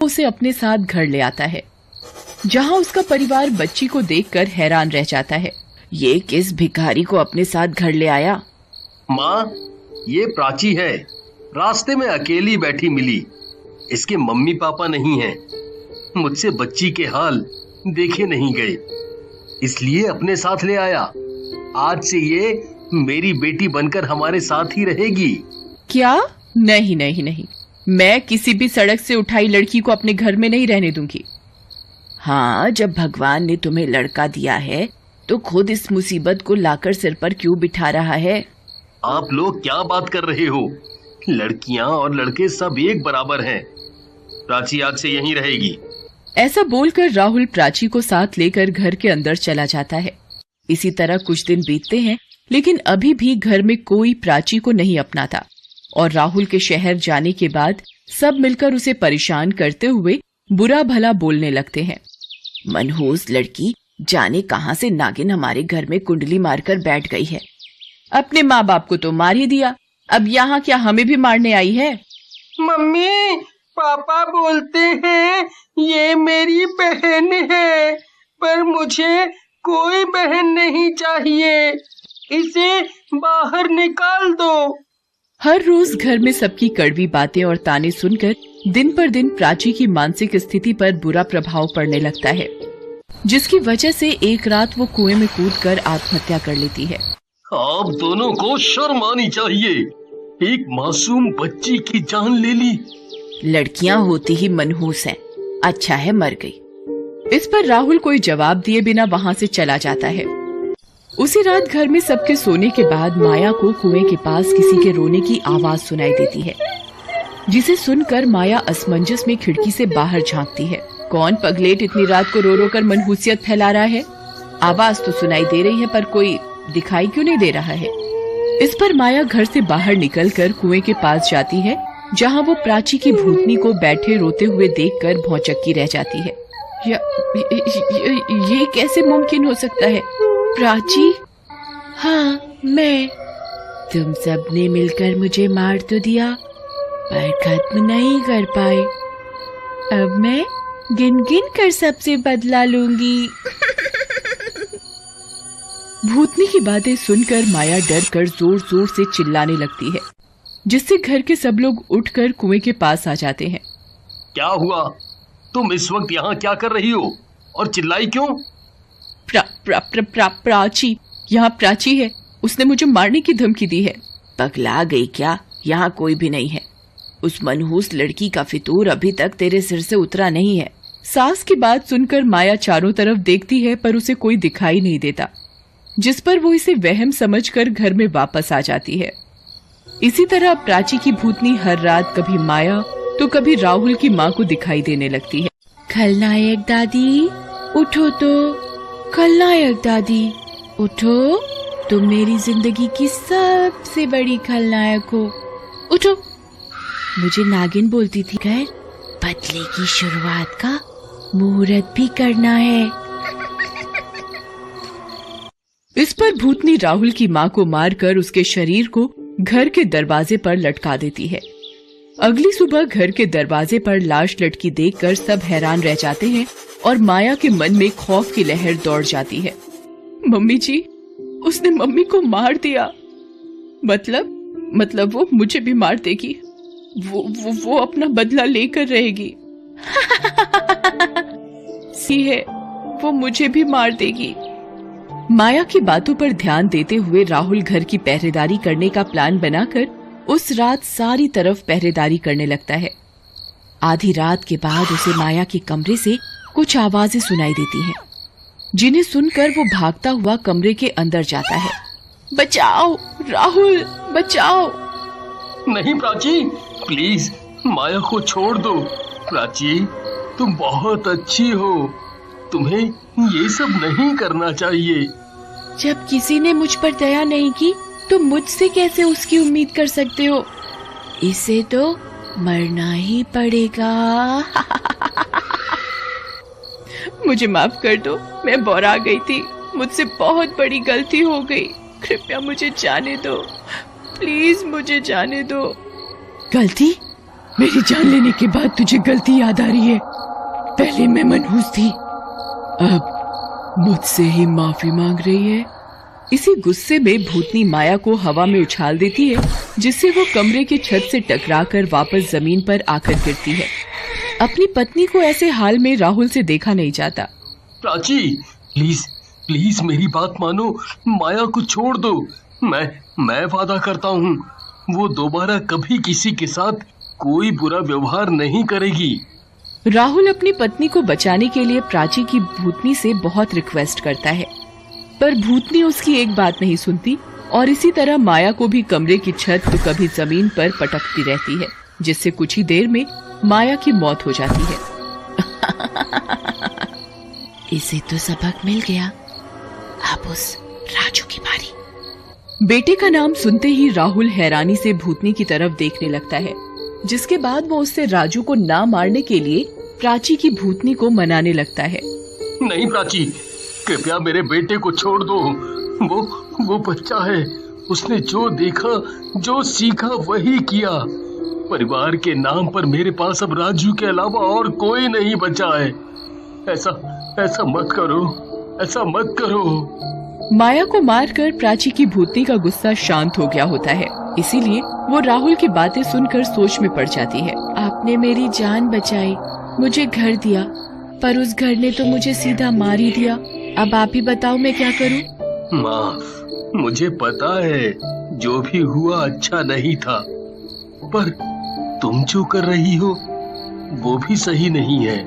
उसे अपने साथ घर ले आता है, जहाँ उसका परिवार बच्ची को देखकर हैरान रह जाता है। ये किस भिखारी को अपने साथ घर ले आया? माँ, ये प्राची है, रास्ते में अकेली बैठी मिली। इसके मम्मी पापा नहीं हैं। मुझसे बच्ची के हाल देखे नहीं गए, इसलिए अपने साथ ले आया। आज से ये मेरी बेटी बनकर हमारे साथ ही रहेगी। क्या? नहीं नहीं नहीं, मैं किसी भी सड़क से उठाई लड़की को अपने घर में नहीं रहने दूंगी। हाँ, जब भगवान ने तुम्हें लड़का दिया है तो खुद इस मुसीबत को लाकर सिर पर क्यों बिठा रहा है? आप लोग क्या बात कर रहे हो? लड़कियां और लड़के सब एक बराबर हैं। प्राची आज से यहीं रहेगी। ऐसा बोलकर राहुल प्राची को साथ लेकर घर के अंदर चला जाता है। इसी तरह कुछ दिन बीतते हैं, लेकिन अभी भी घर में कोई प्राची को नहीं अपनाता और राहुल के शहर जाने के बाद सब मिलकर उसे परेशान करते हुए बुरा भला बोलने लगते हैं। मनहूस लड़की, जाने कहां से नागिन हमारे घर में कुंडली मारकर बैठ गई है। अपने माँ बाप को तो मार ही दिया, अब यहाँ क्या हमें भी मारने आई है? मम्मी, पापा बोलते हैं ये मेरी बहन है, पर मुझे कोई बहन नहीं चाहिए, इसे बाहर निकाल दो। हर रोज घर में सबकी कड़वी बातें और ताने सुनकर दिन पर दिन प्राची की मानसिक स्थिति पर बुरा प्रभाव पड़ने लगता है, जिसकी वजह से एक रात वो कुएं में कूदकर आत्महत्या कर लेती है। आप दोनों को शर्म आनी चाहिए, एक मासूम बच्ची की जान ले ली। लड़कियां होती ही मनहूस हैं, अच्छा है मर गई। इस पर राहुल कोई जवाब दिए बिना वहाँ से चला जाता है। उसी रात घर में सबके सोने के बाद माया को कुएं के पास किसी के रोने की आवाज सुनाई देती है, जिसे सुनकर माया असमंजस में खिड़की से बाहर झांकती है। कौन पगलेट इतनी रात को रो रो कर मनहूसियत फैला रहा है? आवाज तो सुनाई दे रही है पर कोई दिखाई क्यों नहीं दे रहा है? इस पर माया घर से बाहर निकलकर कुएं के पास जाती है, जहां वो प्राची की भूतनी को बैठे रोते हुए देखकर भौचक्की रह जाती है। ये कैसे मुमकिन हो सकता है? प्राची? हाँ, मैं। तुम सबने मिलकर मुझे मार तो दिया, पर खत्म नहीं कर पाए। अब मैं गिन गिन कर सबसे बदला लूंगी। भूतनी की बातें सुनकर माया डर कर जोर जोर से चिल्लाने लगती है, जिससे घर के सब लोग उठकर कुएं के पास आ जाते हैं। क्या हुआ? तुम इस वक्त यहाँ क्या कर रही हो और चिल्लाई क्यों? प्राची, यहाँ प्राची है, उसने मुझे मारने की धमकी दी है। पगला गई क्या? यहाँ कोई भी नहीं है। उस मनहूस लड़की का फितूर अभी तक तेरे सिर से उतरा नहीं है। सास की बात सुनकर माया चारों तरफ देखती है, पर उसे कोई दिखाई नहीं देता, जिस पर वो इसे वहम समझकर घर में वापस आ जाती है। इसी तरह प्राची की भूतनी हर रात कभी माया तो कभी राहुल की माँ को दिखाई देने लगती है। खलनायक दादी उठो तो, खलनायक दादी उठो, तुम मेरी जिंदगी की सबसे बड़ी खलनायक हो, उठो। मुझे नागिन बोलती थी खैर, बदले की शुरुआत का मुहूर्त भी करना है। इस पर भूतनी राहुल की माँ को मारकर उसके शरीर को घर के दरवाजे पर लटका देती है। अगली सुबह घर के दरवाजे पर लाश लटकी देखकर सब हैरान रह जाते हैं और माया के मन में खौफ की लहर दौड़ जाती है। मम्मी जी, उसने मम्मी को मार दिया। मतलब वो मुझे भी मार देगी। वो अपना बदला लेकर रहेगी। सी है, वो मुझे भी मार देगी। माया की बातों पर ध्यान देते हुए राहुल घर की पहरेदारी करने का प्लान बनाकर उस रात सारी तरफ पहरेदारी करने लगता है। आधी रात के बाद उसे माया के कमरे से कुछ आवाजें सुनाई देती हैं, जिन्हें सुनकर वो भागता हुआ कमरे के अंदर जाता है। बचाओ राहुल, बचाओ। नहीं प्राची, प्लीज माया को छोड़ दो। प्राची, तुम बहुत अच्छी हो, तुम्हें ये सब नहीं करना चाहिए। जब किसी ने मुझ पर दया नहीं की तो मुझसे कैसे उसकी उम्मीद कर सकते हो? इसे तो मरना ही पड़ेगा। मुझे माफ कर दो, मैं बौरा गई थी, मुझसे बहुत बड़ी गलती हो गई, कृपया मुझे जाने दो, प्लीज मुझे जाने दो। गलती? मेरी जान लेने के बाद तुझे गलती याद आ रही है। पहले मैं मनहूस थी, अब मुझसे ही माफी मांग रही है। इसी गुस्से में भूतनी माया को हवा में उछाल देती है, जिससे वो कमरे के छत से टकराकर वापस जमीन पर आकर गिरती है। अपनी पत्नी को ऐसे हाल में राहुल से देखा नहीं जाता। प्राची, प्लीज प्लीज मेरी बात मानो, माया को छोड़ दो। मैं वादा करता हूँ वो दोबारा कभी किसी के साथ कोई बुरा व्यवहार नहीं करेगी। राहुल अपनी पत्नी को बचाने के लिए प्राची की भूतनी से बहुत रिक्वेस्ट करता है, पर भूतनी उसकी एक बात नहीं सुनती और इसी तरह माया को भी कमरे की छत तो कभी जमीन पर पटकती रहती है, जिससे कुछ ही देर में माया की मौत हो जाती है। इसे तो सबक मिल गया, अब उस राजू की बारी। बेटे का नाम सुनते ही राहुल हैरानी से भूतनी की तरफ देखने लगता है, जिसके बाद वो उससे राजू को ना मारने के लिए प्राची की भूतनी को मनाने लगता है। नहीं प्राची, कृपया मेरे बेटे को छोड़ दो। वो बच्चा है, उसने जो देखा जो सीखा वही किया। परिवार के नाम पर मेरे पास अब राजू के अलावा और कोई नहीं बचा है। ऐसा मत करो, ऐसा मत करो। माया को मारकर प्राची की भूतनी का गुस्सा शांत हो गया होता है, इसीलिए वो राहुल की बातें सुनकर सोच में पड़ जाती है। आपने मेरी जान बचाई, मुझे घर दिया, पर उस घर ने तो मुझे सीधा मार ही दिया। अब आप ही बताओ मैं क्या करूं? माफ, मुझे पता है जो भी हुआ अच्छा नहीं था, पर तुम जो कर रही हो वो भी सही नहीं है।